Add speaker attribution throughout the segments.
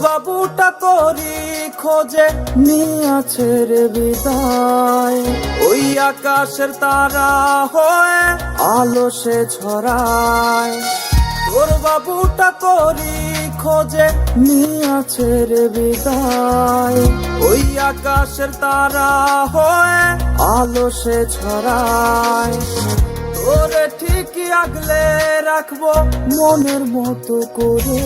Speaker 1: বাবুটা তোরি খোঁজে নিয়েছে রে বিদায়, ওই আকাশের তারা হয়ে আলো সে ছড়ায়। তোর বাবুটা তোরি খোঁজে নিয়েছে রে বিদায়, ওই আকাশের তারা হয়ে আলো সে ছড়ায়। তোরে ঠিকই আগলে রাখবো মনের মতো করে,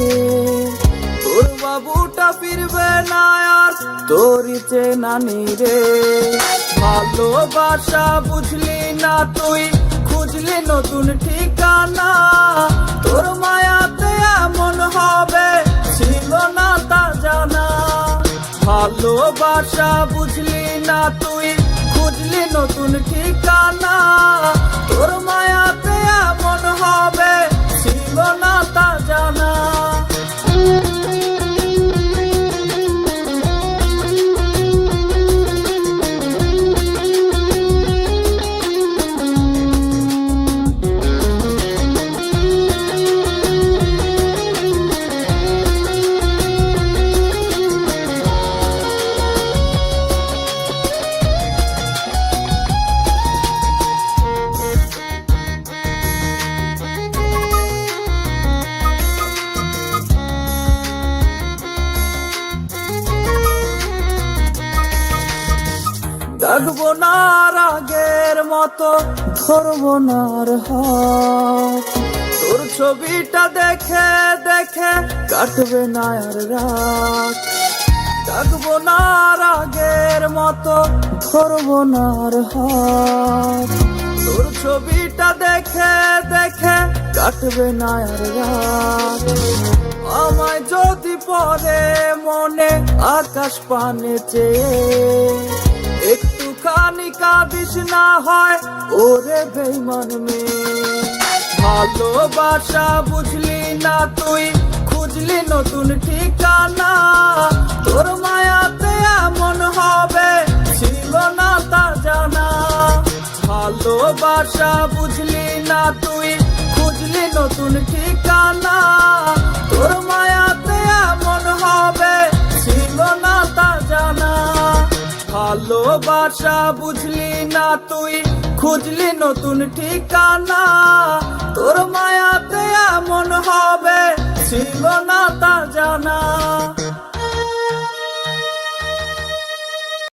Speaker 1: তোর বাবুটা ফিরবে না আর তোরই চেনানি রে। ভালোবাসা বুঝলি না তুই, খুঁজলি নতুন ঠিকানা, তোর মায়াতে এমন হবে ছিল না তা জানা। ভালোবাসা বুঝলি না তুই, খুঁজলি নতুন ঠিকানা, তোর মায়াতে এমন হবে ছিল না তা জানা। ডাকবো না আগের মতো, ধরবো না আর হাত, তোর ছবিটা দেখে দেখে কাটবে না আর রাত। ডাকবো না আগের মতো, ধরবো না আর হাত, তোর ছবিটা দেখে দেখে কাটবে না আর রাত। আমায় যদি পরে মনে আকাশ পানে চেয়ে, একটুখানি কাঁদিস না হয় ওরে বেঈমান মেয়ে। ভালোবাসা বুঝলি না তুই, খুঁজলি নতুন ঠিকানা, তোর মায়াতে এমন হবে ছিল না তা জানা। ভালোবাসা বুঝলি না তুই, খুঁজলি নতুন ঠিকানা, তোর মায়াতে এমন হবে ছিল না তা জানা। ভালোবাসা বুঝলি না তুই, খুঁজলি নতুন ঠিকানা, তোর মায়াতে এমন হবে ছিল না তা জানা।